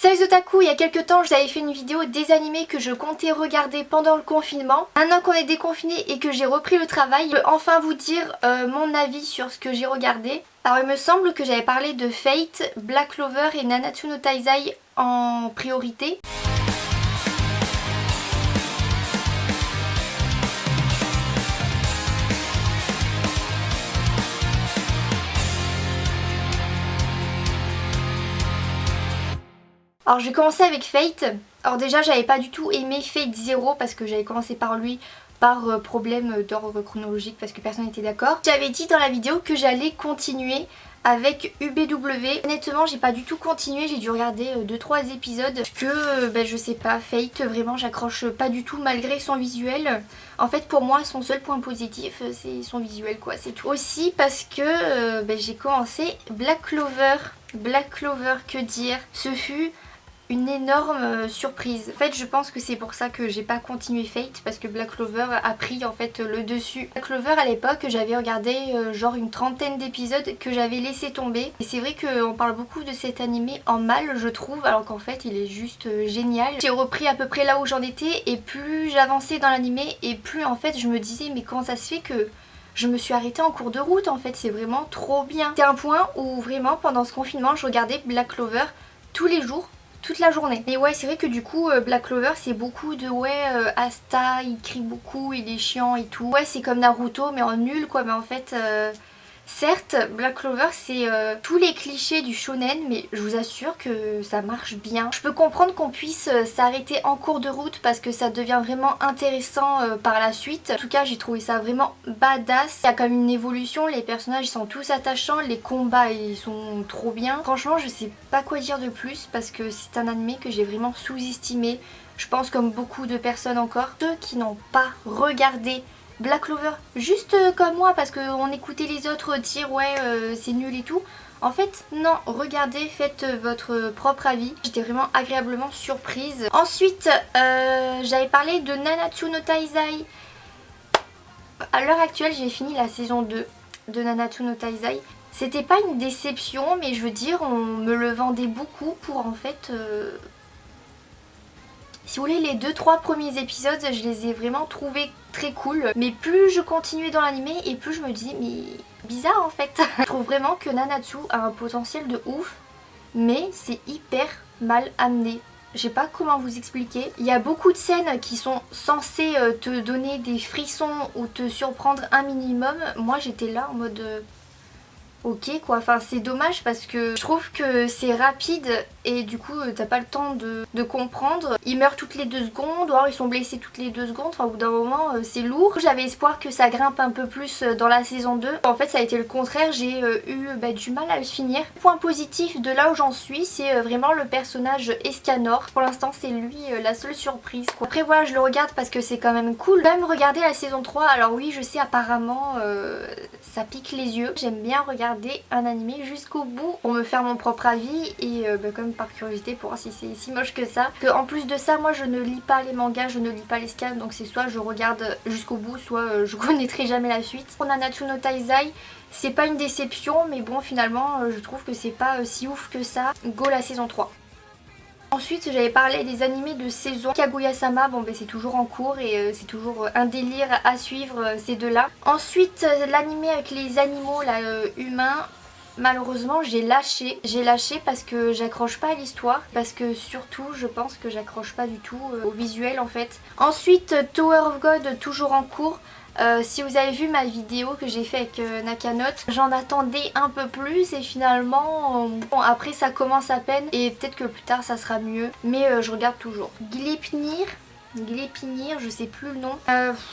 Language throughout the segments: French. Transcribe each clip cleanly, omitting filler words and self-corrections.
Salut Otaku, il y a quelques temps j'avais fait une vidéo des animés que je comptais regarder pendant le confinement. Maintenant qu'on est déconfiné et que j'ai repris le travail, je peux enfin vous dire mon avis sur ce que j'ai regardé. Alors il me semble que j'avais parlé de Fate, Black Clover et Nanatsu no Taizai en priorité. Alors je vais commencer avec Fate. Alors déjà j'avais pas du tout aimé Fate Zero parce que j'avais commencé par lui par problème d'ordre chronologique parce que personne n'était d'accord. J'avais dit dans la vidéo que j'allais continuer avec UBW. Honnêtement j'ai pas du tout continué, j'ai dû regarder 2-3 épisodes parce que je sais pas, Fate vraiment j'accroche pas du tout malgré son visuel. En fait pour moi son seul point positif c'est son visuel quoi, c'est tout. Aussi parce que j'ai commencé Black Clover. Black Clover, que dire, ce fut une énorme surprise. En fait je pense que c'est pour ça que j'ai pas continué Fate parce que Black Clover a pris en fait le dessus. Black Clover à l'époque j'avais regardé genre une trentaine d'épisodes que j'avais laissé tomber. Et c'est vrai qu'on parle beaucoup de cet animé en mal je trouve alors qu'en fait il est juste génial. J'ai repris à peu près là où j'en étais et plus j'avançais dans l'animé et plus en fait je me disais mais comment ça se fait que je me suis arrêtée en cours de route en fait, c'est vraiment trop bien. C'est un point où vraiment pendant ce confinement je regardais Black Clover tous les jours, toute la journée. Et ouais c'est vrai que du coup Black Clover c'est beaucoup de Asta il crie beaucoup, il est chiant et tout. Ouais c'est comme Naruto mais en nul quoi, mais en fait certes Black Clover c'est tous les clichés du shonen mais je vous assure que ça marche bien. Je peux comprendre qu'on puisse s'arrêter en cours de route parce que ça devient vraiment intéressant par la suite. En tout cas j'ai trouvé ça vraiment badass. Il y a comme une évolution, les personnages sont tous attachants, les combats ils sont trop bien. Franchement je sais pas quoi dire de plus parce que c'est un animé que j'ai vraiment sous-estimé. Je pense comme beaucoup de personnes encore. Ceux qui n'ont pas regardé Black Clover juste comme moi parce qu'on écoutait les autres dire ouais c'est nul et tout. En fait non, regardez, faites votre propre avis. J'étais vraiment agréablement surprise. Ensuite j'avais parlé de Nanatsu no Taizai. À l'heure actuelle j'ai fini la saison 2 de Nanatsu no Taizai. C'était pas une déception mais je veux dire on me le vendait beaucoup pour en fait... Si vous voulez les 2-3 premiers épisodes je les ai vraiment trouvés très cool. Mais plus je continuais dans l'animé et plus je me dis mais bizarre en fait. Je trouve vraiment que Nanatsu a un potentiel de ouf mais c'est hyper mal amené. Je sais pas comment vous expliquer. Il y a beaucoup de scènes qui sont censées te donner des frissons ou te surprendre un minimum. Moi j'étais là en mode... ok quoi, enfin c'est dommage parce que je trouve que c'est rapide et du coup t'as pas le temps de comprendre. Ils meurent toutes les 2 secondes ou alors ils sont blessés toutes les 2 secondes, enfin au bout d'un moment c'est lourd. J'avais espoir que ça grimpe un peu plus dans la saison 2. En fait ça a été le contraire, j'ai eu du mal à le finir. Point positif de là où j'en suis c'est vraiment le personnage Escanor. Pour l'instant c'est lui la seule surprise quoi. Après voilà je le regarde parce que c'est quand même cool. Même regarder la saison 3, alors oui je sais apparemment ça pique les yeux. J'aime bien regarder un animé jusqu'au bout pour me faire mon propre avis et comme par curiosité pour voir si c'est si moche que ça. En plus de ça moi je ne lis pas les mangas, je ne lis pas les scans donc c'est soit je regarde jusqu'au bout soit je connaîtrai jamais la suite. Pour Nanatsu no Taizai c'est pas une déception mais bon finalement je trouve que c'est pas si ouf que ça. Go la saison 3. Ensuite j'avais parlé des animés de saison. Kaguya-sama, bon c'est toujours en cours et c'est toujours un délire à suivre ces deux là. Ensuite l'animé avec les animaux là, humains, malheureusement j'ai lâché. J'ai lâché parce que j'accroche pas à l'histoire, parce que surtout je pense que j'accroche pas du tout au visuel en fait. Ensuite Tower of God toujours en cours. Si vous avez vu ma vidéo que j'ai fait avec Nakanote, j'en attendais un peu plus et finalement bon après ça commence à peine et peut-être que plus tard ça sera mieux mais je regarde toujours. Gleipnir, je sais plus le nom.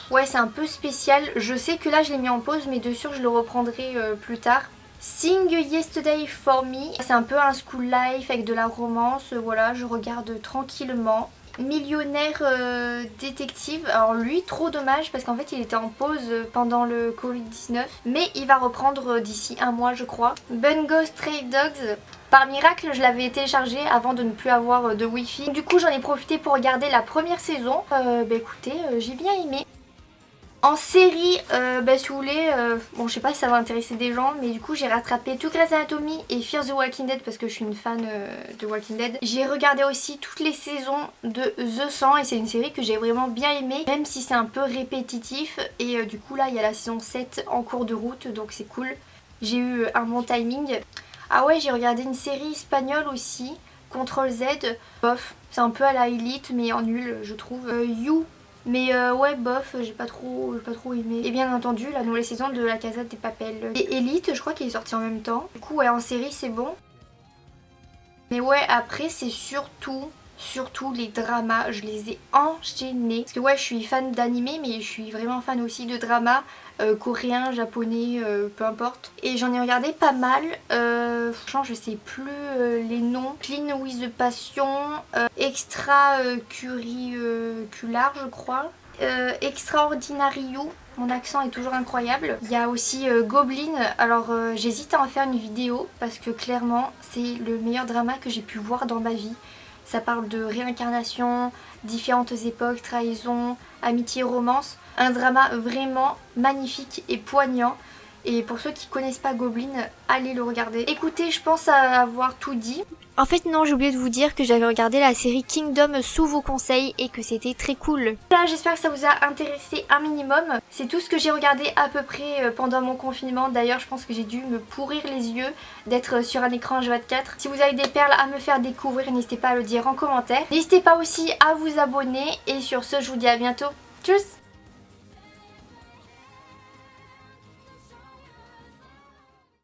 Ouais c'est un peu spécial, je sais que là je l'ai mis en pause mais de sûr je le reprendrai plus tard. Sing Yesterday for Me, c'est un peu un school life avec de la romance, voilà je regarde tranquillement. Millionnaire détective, alors lui trop dommage parce qu'en fait il était en pause pendant le Covid-19 mais il va reprendre d'ici un mois je crois. Bungo Stray Dogs, par miracle je l'avais téléchargé avant de ne plus avoir de wifi, du coup j'en ai profité pour regarder la première saison. Écoutez j'ai bien aimé. En série, si vous voulez, bon je sais pas si ça va intéresser des gens, mais du coup j'ai rattrapé tout Grey's Anatomy et Fear the Walking Dead parce que je suis une fan de Walking Dead. J'ai regardé aussi toutes les saisons de The 100 et c'est une série que j'ai vraiment bien aimée, même si c'est un peu répétitif. Et du coup là il y a la saison 7 en cours de route, donc c'est cool. J'ai eu un bon timing. Ah ouais, j'ai regardé une série espagnole aussi, Control Z. Bof, c'est un peu à la Elite mais en nul je trouve. You. Mais ouais bof, j'ai pas trop aimé. Et bien entendu la nouvelle saison de La Casa de Papel. Et Elite je crois qu'il est sorti en même temps. Du coup ouais en série c'est bon. Mais ouais après c'est surtout les dramas, je les ai enchaînés. Parce que ouais je suis fan d'animé mais je suis vraiment fan aussi de dramas. Coréen, japonais, peu importe. Et j'en ai regardé pas mal. Franchement je sais plus les noms. Clean with the Passion, Extra Curricular je crois. Extraordinary You, mon accent est toujours incroyable. Il y a aussi Goblin, alors j'hésite à en faire une vidéo parce que clairement c'est le meilleur drama que j'ai pu voir dans ma vie. Ça parle de réincarnation, différentes époques, trahison, amitié, romance. Un drama vraiment magnifique et poignant. Et pour ceux qui connaissent pas Goblin, allez le regarder. Écoutez, je pense avoir tout dit. En fait non, j'ai oublié de vous dire que j'avais regardé la série Kingdom sous vos conseils et que c'était très cool. Là j'espère que ça vous a intéressé un minimum. C'est tout ce que j'ai regardé à peu près pendant mon confinement. D'ailleurs je pense que j'ai dû me pourrir les yeux d'être sur un écran H24. Si vous avez des perles à me faire découvrir, n'hésitez pas à le dire en commentaire. N'hésitez pas aussi à vous abonner et sur ce je vous dis à bientôt. Tchuss!